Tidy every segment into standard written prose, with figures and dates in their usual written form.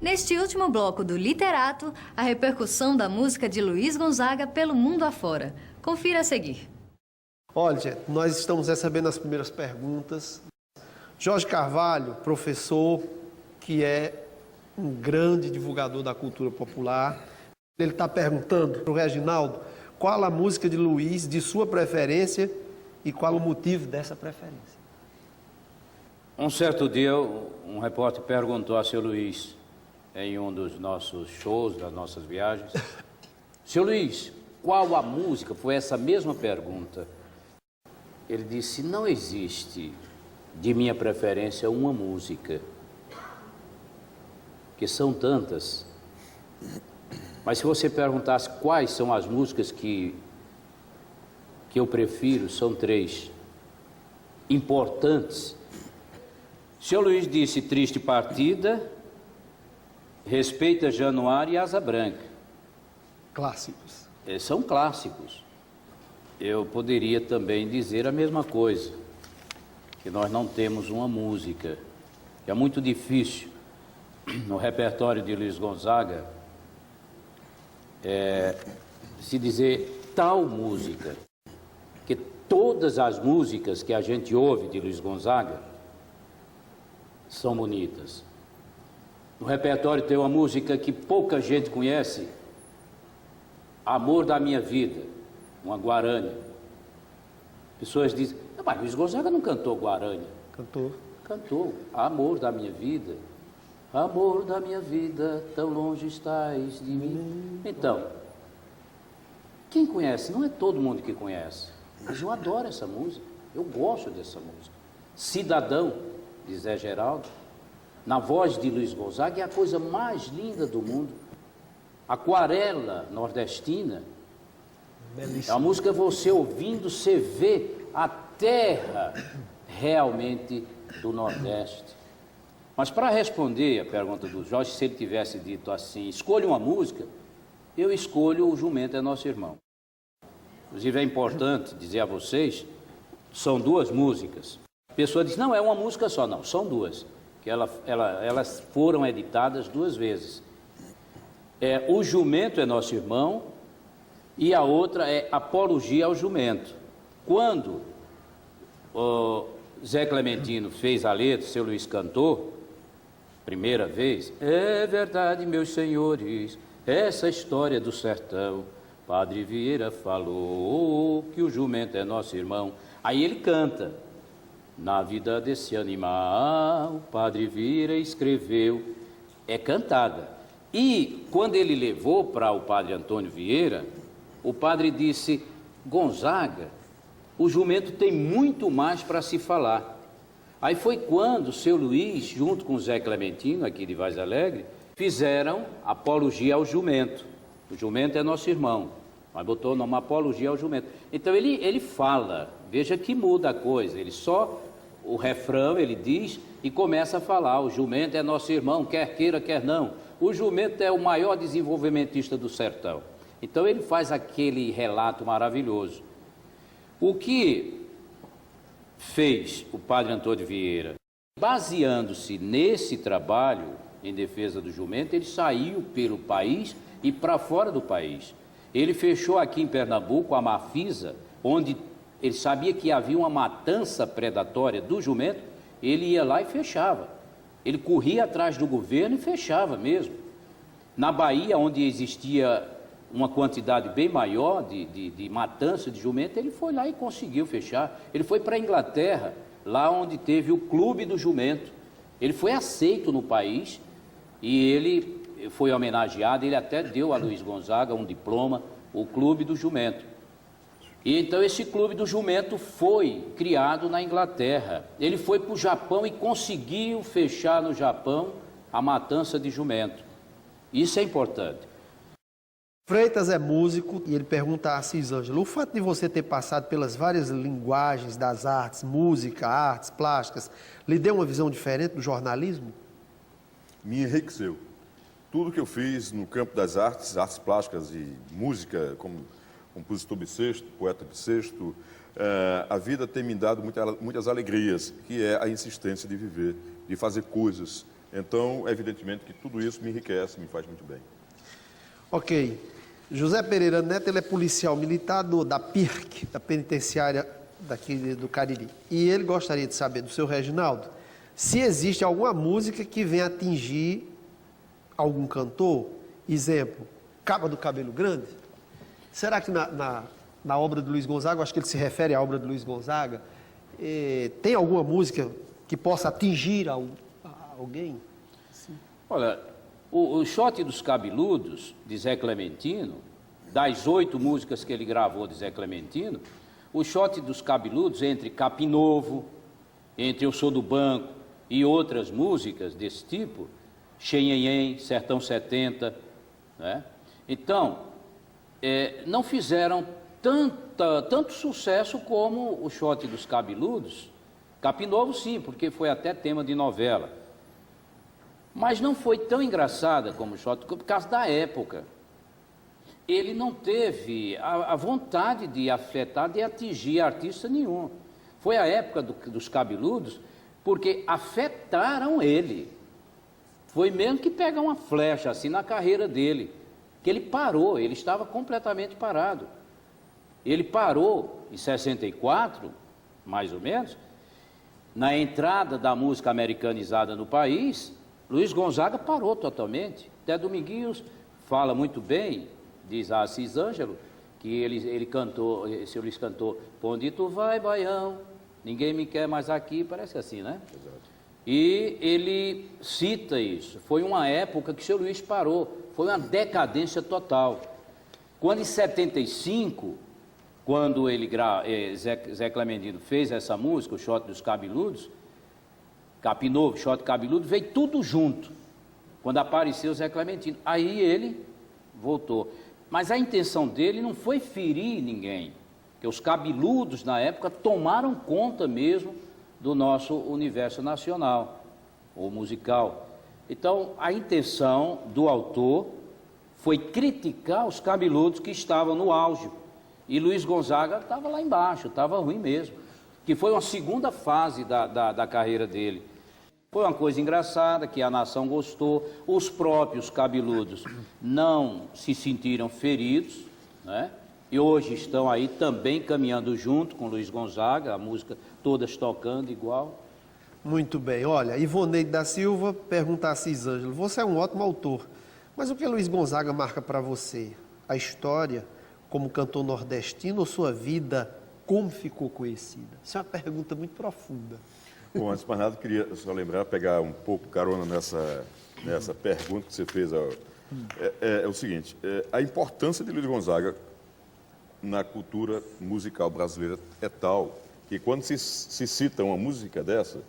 Neste último bloco do Literato, a repercussão da música de Luiz Gonzaga pelo mundo afora. Confira a seguir. Olha, gente, nós estamos recebendo as primeiras perguntas. Jorge Carvalho, professor, que é um grande divulgador da cultura popular, ele está perguntando para o Reginaldo qual a música de Luiz de sua preferência e qual o motivo dessa preferência. Um certo dia, um repórter perguntou a seu Luiz, em um dos nossos shows, das nossas viagens, seu Luiz, qual a música? Foi essa mesma pergunta. Ele disse, não existe de minha preferência uma música, que são tantas. Mas se você perguntasse quais são as músicas que eu prefiro, são 3 importantes. Seu Luiz disse Triste Partida, Respeita Januário e Asa Branca. Clássicos. São clássicos. Eu poderia também dizer a mesma coisa, que nós não temos uma música, que é muito difícil no repertório de Luiz Gonzaga se dizer tal música, que todas as músicas que a gente ouve de Luiz Gonzaga são bonitas. No repertório tem uma música que pouca gente conhece, Amor da Minha Vida, uma guarânia. Pessoas dizem, mas Luiz Gonzaga não cantou guarânia. Cantou. Cantou, Amor da Minha Vida. Amor da minha vida, tão longe estás de mim. Então, quem conhece? Não é todo mundo que conhece, mas eu adoro essa música, eu gosto dessa música. Cidadão, de Zé Geraldo, na voz de Luiz Gonzaga, é a coisa mais linda do mundo. Aquarela Nordestina, belíssima. É uma música, você ouvindo, você vê a terra realmente do Nordeste. Mas para responder a pergunta do Jorge, se ele tivesse dito assim, escolha uma música, eu escolho O Jumento é Nosso Irmão. Inclusive é importante dizer a vocês, são 2 músicas. A pessoa diz, não, é uma música só. Não, são 2, que elas foram editadas 2 vezes. O Jumento é Nosso Irmão e a outra é Apologia ao Jumento. Quando o Zé Clementino fez a letra, seu Luiz cantou, primeira vez, é verdade, meus senhores, essa história do sertão, Padre Vieira falou que o jumento é nosso irmão. Aí ele canta, na vida desse animal, Padre Vieira escreveu, é cantada. E quando ele levou para o Padre Antônio Vieira, o padre disse, Gonzaga, o jumento tem muito mais para se falar. Aí foi quando o seu Luiz, junto com o Zé Clementino, aqui de Vaz Alegre, fizeram Apologia ao Jumento. O jumento é nosso irmão, mas botou o nome Apologia ao Jumento. Então ele fala, veja que muda a coisa, ele só, o refrão ele diz e começa a falar, o jumento é nosso irmão, quer queira, quer não. O jumento é o maior desenvolvimentista do sertão. Então ele faz aquele relato maravilhoso. O que fez o padre Antônio Vieira, baseando-se nesse trabalho em defesa do jumento, ele saiu pelo país e para fora do país. Ele fechou aqui em Pernambuco a Mafisa, onde ele sabia que havia uma matança predatória do jumento, ele ia lá e fechava. Ele corria atrás do governo e fechava mesmo. Na Bahia, onde existia uma quantidade bem maior de matança de jumento, ele foi lá e conseguiu fechar. Ele foi para a Inglaterra, lá onde teve o Clube do Jumento. Ele foi aceito no país e ele foi homenageado, ele até deu a Luiz Gonzaga um diploma, o Clube do Jumento. E então esse Clube do Jumento foi criado na Inglaterra. Ele foi para o Japão e conseguiu fechar no Japão a matança de jumento. Isso é importante. Freitas é músico e ele pergunta a Assis Ângelo, o fato de você ter passado pelas várias linguagens das artes, música, artes, plásticas, lhe deu uma visão diferente do jornalismo? Me enriqueceu. Tudo que eu fiz no campo das artes, artes plásticas e música, como compositor bissexto, poeta bissexto, a vida tem me dado muitas alegrias, que é a insistência de viver, de fazer coisas, Então, evidentemente que tudo isso me enriquece, me faz muito bem. Ok. José Pereira Neto, ele é policial militar da PIRC, da penitenciária daqui do Cariri. E ele gostaria de saber do seu Reginaldo se existe alguma música que venha atingir algum cantor. Exemplo, Caba do Cabelo Grande. Será que na obra do Luiz Gonzaga, eu acho que ele se refere à obra do Luiz Gonzaga, tem alguma música que possa atingir alguém? Sim. Olha, o Shot dos Cabeludos, de Zé Clementino, das 8 músicas que ele gravou de Zé Clementino, o Shot dos Cabeludos, entre Capim Novo, entre Eu Sou do Banco e outras músicas desse tipo, Xenhenhen, Sertão 70, né? Então, não fizeram tanto sucesso como o Shot dos Cabeludos. Capim Novo, sim, porque foi até tema de novela. Mas não foi tão engraçada como o Shot, por causa da época. Ele não teve a vontade de afetar, de atingir artista nenhum. Foi a época dos Cabeludos, porque afetaram ele. Foi mesmo que pegar uma flecha assim na carreira dele, que ele parou, ele estava completamente parado. Ele parou em 64, mais ou menos, na entrada da música americanizada no país. Luiz Gonzaga parou totalmente. Até Dominguinhos fala muito bem, diz a Assis Ângelo, que ele cantou, esse Luiz cantou, "Pra onde tu vai, baião, ninguém me quer mais aqui", parece assim, né? Exato. E ele cita isso. Foi uma época que o seu Luiz parou, foi uma decadência total. Quando em 75, quando Zé Clementino fez essa música, o Shot dos Cabeludos, Capim Novo, Shot Cabeludo, veio tudo junto, quando apareceu Zé Clementino. Aí ele voltou. Mas a intenção dele não foi ferir ninguém, porque os cabeludos, na época, tomaram conta mesmo do nosso universo nacional, ou musical. Então, a intenção do autor foi criticar os cabeludos que estavam no auge. E Luiz Gonzaga estava lá embaixo, estava ruim mesmo, que foi uma segunda fase da carreira dele. Foi uma coisa engraçada, que a nação gostou, os próprios cabeludos não se sentiram feridos, né? E hoje estão aí também caminhando junto com Luiz Gonzaga, a música todas tocando igual. Muito bem. Olha, Ivoneide da Silva pergunta a Assis Ângelo, você é um ótimo autor, mas o que Luiz Gonzaga marca para você? A história como cantor nordestino ou sua vida como ficou conhecida? Isso é uma pergunta muito profunda. Bom, antes de mais nada, queria só lembrar, pegar um pouco carona nessa pergunta que você fez. É o seguinte, a importância de Luiz Gonzaga na cultura musical brasileira é tal que quando se cita uma música dessa,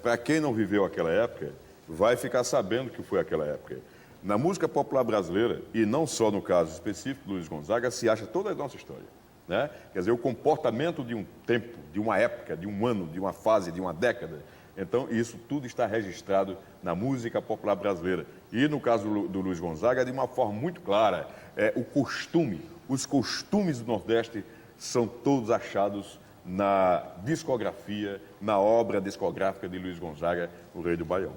para quem não viveu aquela época, vai ficar sabendo que foi aquela época. Na música popular brasileira, e não só no caso específico do Luiz Gonzaga, se acha toda a nossa história, né? Quer dizer, o comportamento de um tempo, de uma época, de um ano, de uma fase, de uma década. Então, isso tudo está registrado na música popular brasileira. E no caso do Luiz Gonzaga, de uma forma muito clara, os costumes do Nordeste são todos achados na discografia, na obra discográfica de Luiz Gonzaga, o Rei do Baião.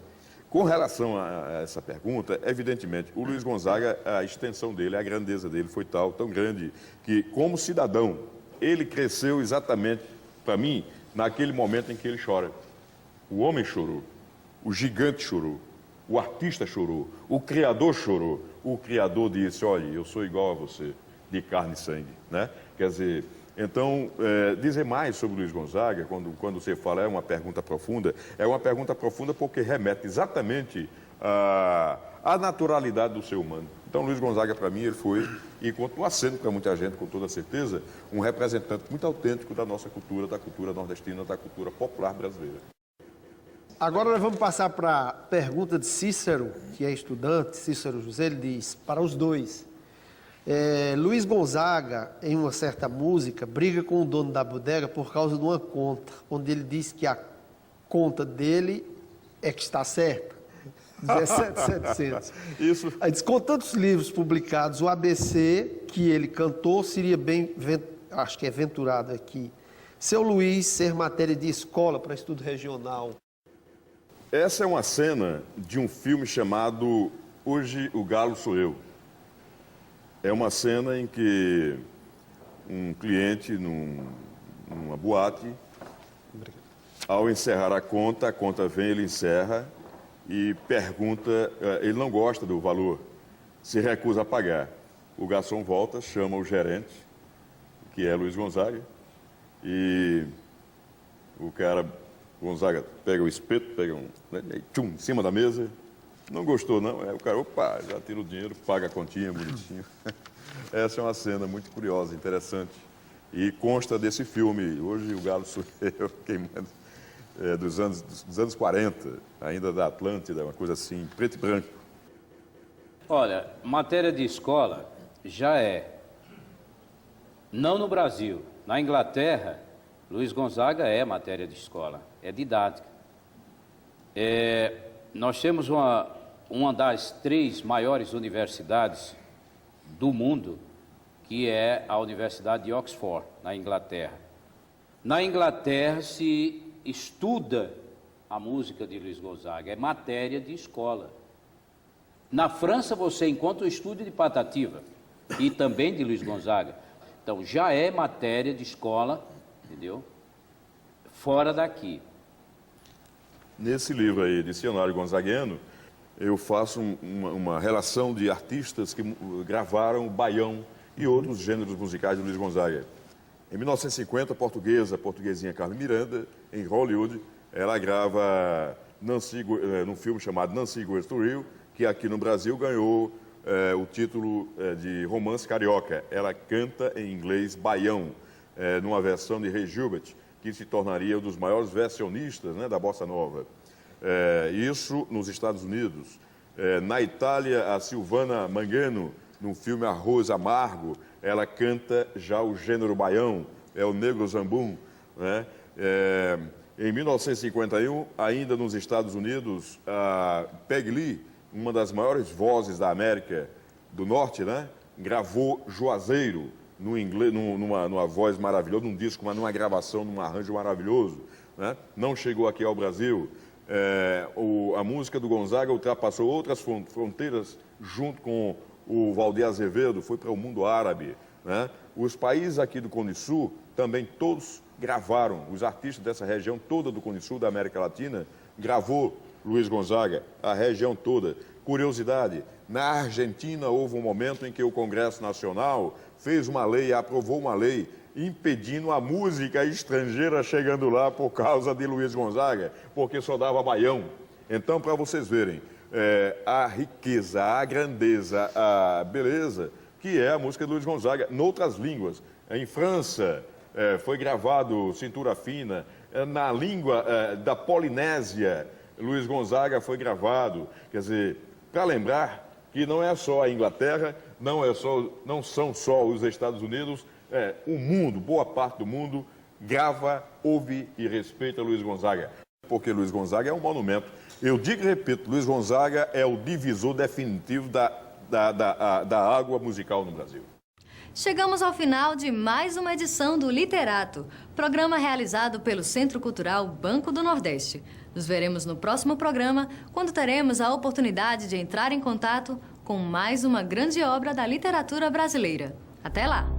Com relação a essa pergunta, evidentemente, o Luiz Gonzaga, a extensão dele, a grandeza dele foi tão grande, que como cidadão, ele cresceu exatamente, para mim, naquele momento em que ele chora. O homem chorou, o gigante chorou, o artista chorou, o criador chorou. O criador disse, olha, eu sou igual a você, de carne e sangue, né? Quer dizer, então, dizer mais sobre Luiz Gonzaga, quando você fala é uma pergunta profunda porque remete exatamente à naturalidade do ser humano. Então, Luiz Gonzaga, para mim, ele foi, e continua sendo para muita gente, com toda certeza, um representante muito autêntico da nossa cultura, da cultura nordestina, da cultura popular brasileira. Agora nós vamos passar para a pergunta de Cícero, que é estudante, Cícero José, ele diz, para os dois. Luiz Gonzaga, em uma certa música, briga com o dono da bodega por causa de uma conta, onde ele diz que a conta dele é que está certa, 17.700. Isso. Aí diz, com tantos livros publicados, o ABC que ele cantou seria bem, acho que é venturado aqui, seu Luiz ser matéria de escola para estudo regional. Essa é uma cena de um filme chamado Hoje o Galo Sou Eu. É uma cena em que um cliente numa boate, ao encerrar a conta vem, ele encerra e pergunta, ele não gosta do valor, se recusa a pagar. O garçom volta, chama o gerente, que é Luiz Gonzaga, e o cara, Gonzaga, pega o espeto, pega tchum, em cima da mesa, não gostou não, o cara, opa, já tira o dinheiro, paga a continha, bonitinho. Essa é uma cena muito curiosa, interessante, e consta desse filme, Hoje o Galo Sou Eu, dos anos 40, ainda da Atlântida, uma coisa assim, preto e branco. Olha, matéria de escola já é. Não no Brasil. Na Inglaterra, Luiz Gonzaga é matéria de escola, é didática. Nós temos uma das 3 maiores universidades do mundo, que é a Universidade de Oxford, na Inglaterra. Na Inglaterra se estuda a música de Luiz Gonzaga, é matéria de escola. Na França você encontra o estúdio de Patativa e também de Luiz Gonzaga. Então já é matéria de escola, entendeu? Fora daqui. Nesse livro aí, Dicionário Gonzaguiano, eu faço uma relação de artistas que gravaram baião e outros gêneros musicais de Luiz Gonzaga. Em 1950, a portuguesinha Carmen Miranda, em Hollywood, ela grava num filme chamado Nancy Goes to Rio, que aqui no Brasil ganhou o título de romance carioca. Ela canta em inglês baião, numa versão de Ray Gilbert, que se tornaria um dos maiores versionistas, né, da bossa nova. Isso nos Estados Unidos. Na Itália, a Silvana Mangano, no filme Arroz Amargo, ela canta já o gênero baião, é o Negro Zambum, né? Em 1951, ainda nos Estados Unidos, a Peggy Lee, uma das maiores vozes da América do Norte, né, gravou Juazeiro numa voz maravilhosa, num disco, mas numa gravação, num arranjo maravilhoso, né? Não chegou aqui ao Brasil. A música do Gonzaga ultrapassou outras fronteiras junto com o Valdir Azevedo, foi para o mundo árabe, né? Os países aqui do Cone Sul também todos gravaram, os artistas dessa região toda do Cone Sul, da América Latina, gravou Luiz Gonzaga, a região toda. Curiosidade, na Argentina houve um momento em que o Congresso Nacional fez uma lei, aprovou uma lei, impedindo a música estrangeira chegando lá por causa de Luiz Gonzaga, porque só dava baião. Então, para vocês verem, a riqueza, a grandeza, a beleza, que é a música de Luiz Gonzaga, noutras línguas. Em França, foi gravado Cintura Fina, na língua da Polinésia, Luiz Gonzaga foi gravado. Quer dizer, para lembrar que não é só a Inglaterra, não são só os Estados Unidos, o mundo, boa parte do mundo, grava, ouve e respeita Luiz Gonzaga. Porque Luiz Gonzaga é um monumento. Eu digo e repito, Luiz Gonzaga é o divisor definitivo da água musical no Brasil. Chegamos ao final de mais uma edição do Literato, programa realizado pelo Centro Cultural Banco do Nordeste. Nos veremos no próximo programa, quando teremos a oportunidade de entrar em contato com mais uma grande obra da literatura brasileira. Até lá!